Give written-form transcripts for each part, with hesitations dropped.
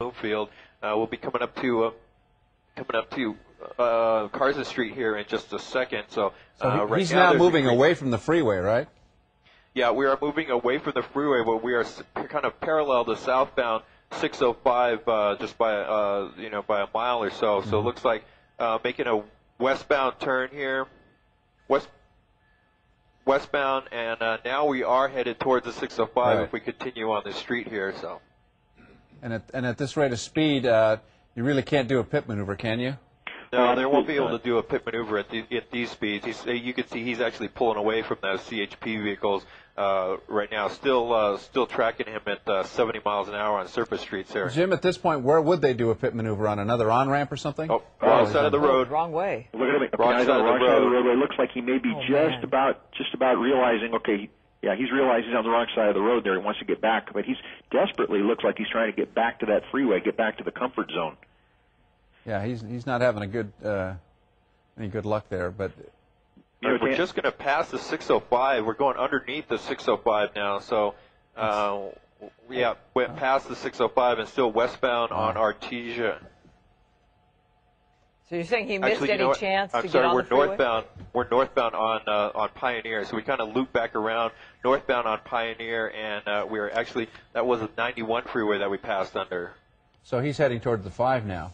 Bloomfield. We'll be coming up to Carson Street here in just a second. So right he's now now moving away from the freeway, right? Yeah, we are moving away from the freeway, but we are kind of parallel to southbound 605 just by by a mile or so. So it looks like making a westbound turn here, westbound, and now we are headed towards the 605 if we continue on this street here. So, and at this rate of speed, you really can't do a pit maneuver, can you? No, they won't be able to do a pit maneuver at these speeds. You can see he's actually pulling away from those CHP vehicles right now, still tracking him at 70 miles an hour on surface streets there. Jim, at this point, where would they do a pit maneuver on? Another on-ramp or something? Oh, wrong side of the road. Wrong way. Look at him. Wrong side of the road. It looks like he may be just about realizing, okay, yeah, he's realizing he's on the wrong side of the road there. He wants to get back, but he's desperately looks like he's trying to get back to that freeway, get back to the comfort zone. Yeah, he's not having any good luck there, but we're just going to pass the 605. We're going underneath the 605 now, so went past the 605 and still westbound on Artesia. So you're saying he missed any chance to get on the freeway? We're northbound on Pioneer, so we kind of loop back around northbound on Pioneer, and that was a 91 freeway that we passed under. So he's heading toward the 5 now,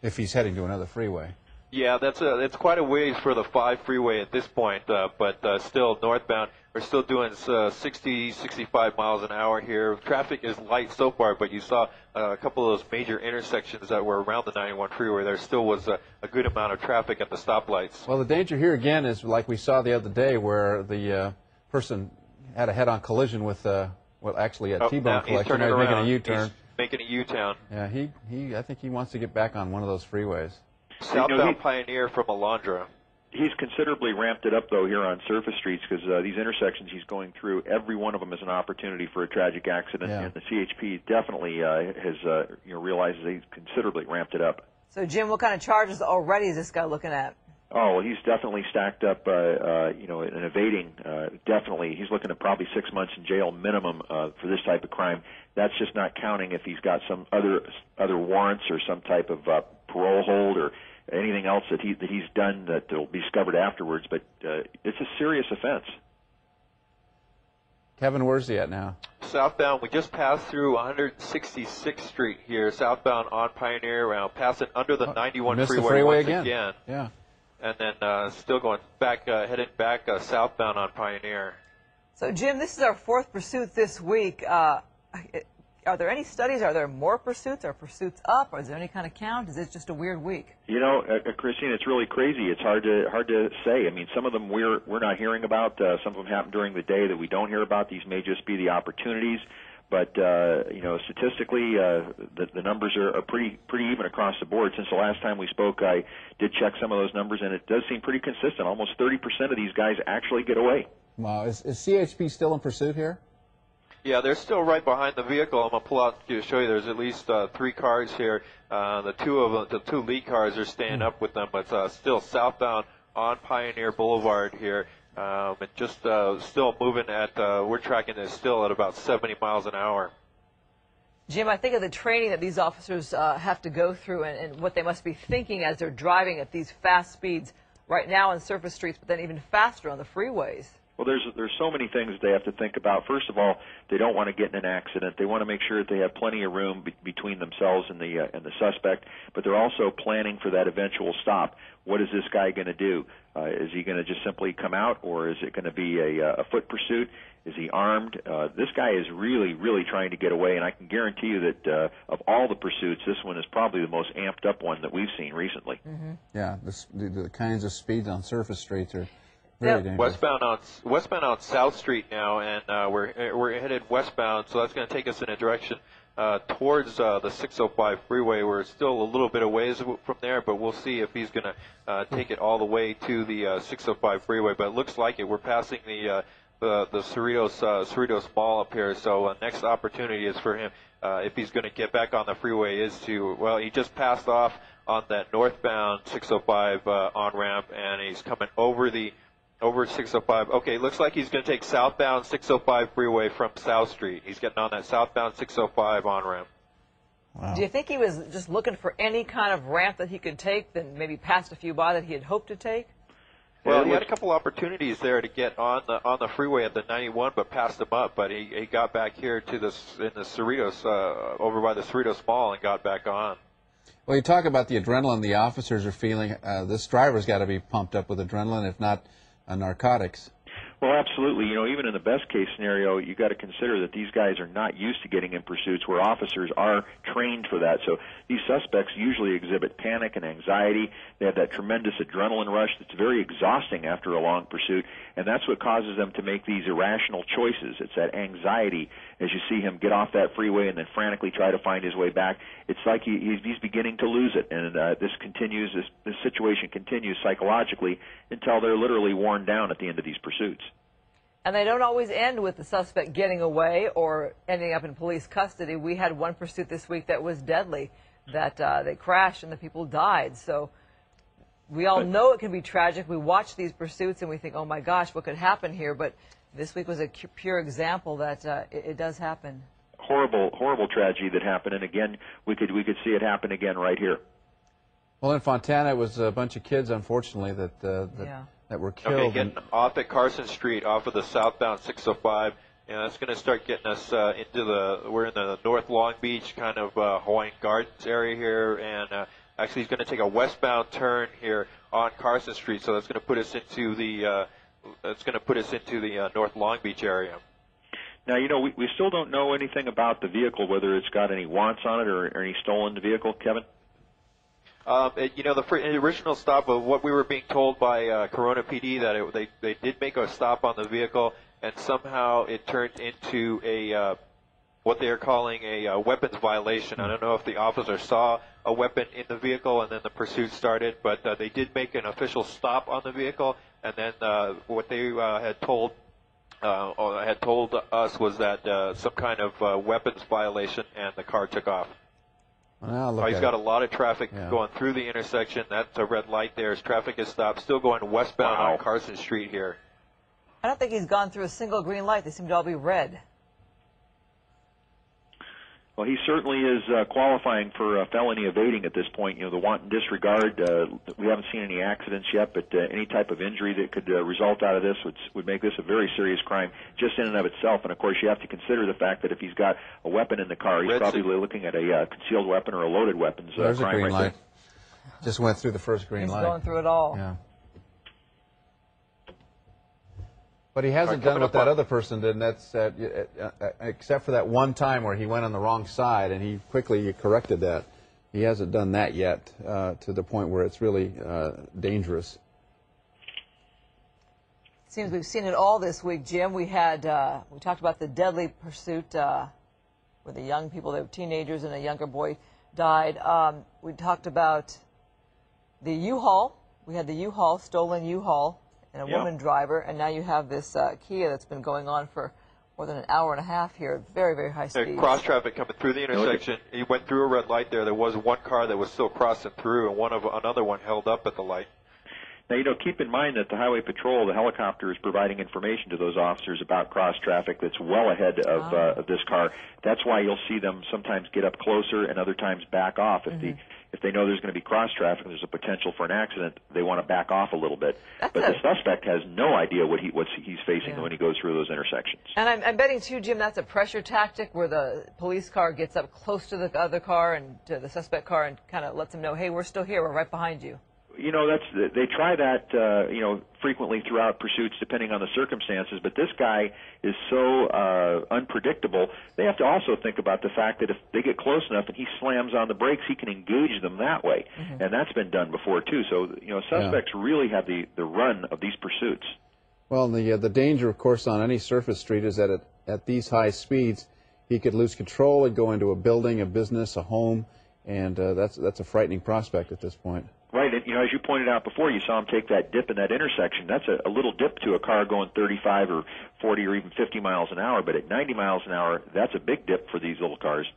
if he's heading to another freeway. Yeah, it's quite a ways for the 5 freeway at this point, but still northbound. We're still doing 60, 65 miles an hour here. Traffic is light so far, but you saw a couple of those major intersections that were around the 91 freeway. There still was a good amount of traffic at the stoplights. Well, the danger here again is like we saw the other day, where the person had a head-on collision with actually a T-bone collection. He's making a U-turn. He's making a U-turn. Yeah, I think he wants to get back on one of those freeways. Southbound Pioneer from Alondra. He's considerably ramped it up, though, here on surface streets, because these intersections he's going through, every one of them is an opportunity for a tragic accident, and the CHP definitely has realizes he's considerably ramped it up. So, Jim, what kind of charges already is this guy looking at? Oh, well, he's definitely stacked up, in evading. Definitely, he's looking at probably 6 months in jail minimum for this type of crime. That's just not counting if he's got some other warrants or some type of parole hold or anything else that he's done that will be discovered afterwards. But it's a serious offense. Kevin, where's he at now? Southbound, we just passed through 166th Street here, southbound on Pioneer, passing under the 91 freeway once again. Yeah. And then still going back, headed back southbound on Pioneer. So, Jim, this is our 4th pursuit this week. Are there any studies? Are there more pursuits? Are pursuits up? Or is there any kind of count? Is it just a weird week? Christine, it's really crazy. It's hard to say. I mean, some of them we're not hearing about. Some of them happen during the day that we don't hear about. These may just be the opportunities. But statistically, the numbers are pretty even across the board. Since the last time we spoke, I did check some of those numbers, and it does seem pretty consistent. Almost 30% of these guys actually get away. Wow. Is CHP still in pursuit here? Yeah, they're still right behind the vehicle. I'm going to pull out to show you. There's at least 3 cars here. The two lead cars are staying up with them, but still southbound on Pioneer Boulevard here. And just still moving at, we're tracking this still at about 70 miles an hour. Jim, I think of the training that these officers have to go through and what they must be thinking as they're driving at these fast speeds right now on surface streets, but then even faster on the freeways. Well, there's so many things they have to think about. First of all, they don't want to get in an accident. They want to make sure that they have plenty of room between themselves and the suspect. But they're also planning for that eventual stop. What is this guy going to do? Is he going to just simply come out, or is it going to be a foot pursuit? Is he armed? This guy is really, really trying to get away, and I can guarantee you that of all the pursuits, this one is probably the most amped up one that we've seen recently. Mm-hmm. Yeah, the kinds of speeds on surface streets are. Westbound on South Street now, and we're headed westbound, so that's going to take us in a direction towards the 605 freeway. We're still a little bit of ways from there, but we'll see if he's going to take it all the way to the 605 freeway. But it looks like it. We're passing the Cerritos Mall up here, so next opportunity is for him, if he's going to get back on the freeway, is to, well, he just passed off on that northbound 605 on-ramp, and he's coming over 605. Okay, looks like he's going to take southbound 605 freeway from South Street. He's getting on that southbound 605 on-ramp. Wow. Do you think he was just looking for any kind of ramp that he could take, then maybe passed a few by that he had hoped to take? Well, he had a couple opportunities there to get on the freeway at the 91, but passed them up. But he got back here to in the Cerritos over by the Cerritos Mall and got back on. Well, you talk about the adrenaline the officers are feeling. This driver's got to be pumped up with adrenaline, if not narcotics. Well, absolutely. You know, even in the best case scenario, you got to consider that these guys are not used to getting in pursuits where officers are trained for that. So these suspects usually exhibit panic and anxiety. They have that tremendous adrenaline rush that's very exhausting after a long pursuit, and that's what causes them to make these irrational choices. It's that anxiety as you see him get off that freeway and then frantically try to find his way back. It's like he's beginning to lose it, and this situation continues psychologically until they're literally worn down at the end of these pursuits. And they don't always end with the suspect getting away or ending up in police custody. We had one pursuit this week that was deadly, that they crashed and the people died. So we all know it can be tragic. We watch these pursuits and we think, oh my gosh, what could happen here? But this week was a pure example that it does happen. Horrible tragedy that happened, and again, we could see it happen again right here. Well, in Fontana, it was a bunch of kids, unfortunately, that were killed. Okay, getting off at Carson Street, off of the southbound 605, and that's going to start getting us we're in the North Long Beach kind of Hawaiian Gardens area here, and actually he's going to take a westbound turn here on Carson Street, so that's going to put us into the North Long Beach area. Now, you know, we still don't know anything about the vehicle, whether it's got any wants on it or any stolen vehicle, Kevin? The original stop of what we were being told by Corona PD that they did make a stop on the vehicle, and somehow it turned into what they are calling a weapons violation. I don't know if the officer saw a weapon in the vehicle and then the pursuit started, but they did make an official stop on the vehicle, and then what they had told us was that some kind of weapons violation, and the car took off. Well, he's got a lot of traffic going through the intersection. That's a red light there. His traffic is stopped. Still going westbound on Carson Street here. I don't think he's gone through a single green light. They seem to all be red. Well, he certainly is qualifying for felony evading at this point. You know, the wanton disregard, we haven't seen any accidents yet, but any type of injury that could result out of this would make this a very serious crime just in and of itself. And, of course, you have to consider the fact that if he's got a weapon in the car, he's probably looking at a concealed weapon or a loaded weapons There's crime a green right light. there. Just went through the first green light. He's going through it all. Yeah. But he hasn't done what that other person did, and that's except for that one time where he went on the wrong side, and he quickly corrected that. He hasn't done that yet to the point where it's really dangerous. It seems we've seen it all this week, Jim. We talked about the deadly pursuit where the young people, the teenagers and a younger boy died. We talked about the U-Haul. We had the U-Haul, stolen U-Haul, and a woman driver, and now you have this Kia that's been going on for more than an hour and a half here at very, very high speed. Cross traffic coming through the intersection. He went through a red light there. There was one car that was still crossing through, and another one held up at the light. Now, you know, keep in mind that the Highway Patrol, the helicopter, is providing information to those officers about cross traffic that's well ahead of this car. That's why you'll see them sometimes get up closer and other times back off. If they know there's going to be cross traffic and there's a potential for an accident, they want to back off a little bit. But the suspect has no idea what he's facing when he goes through those intersections. And I'm betting, too, Jim, that's a pressure tactic where the police car gets up close to the other car and to the suspect car and kind of lets them know, hey, we're still here, we're right behind you. You know, they try that, frequently throughout pursuits depending on the circumstances, but this guy is so unpredictable, they have to also think about the fact that if they get close enough and he slams on the brakes, he can engage them that way. And that's been done before, too. So, suspects really have the run of these pursuits. Well, the danger, of course, on any surface street is that at these high speeds, he could lose control and go into a building, a business, a home, and that's a frightening prospect at this point. Right, and as you pointed out before, you saw him take that dip in that intersection. That's a little dip to a car going 35 or 40 or even 50 miles an hour, but at 90 miles an hour, that's a big dip for these little cars.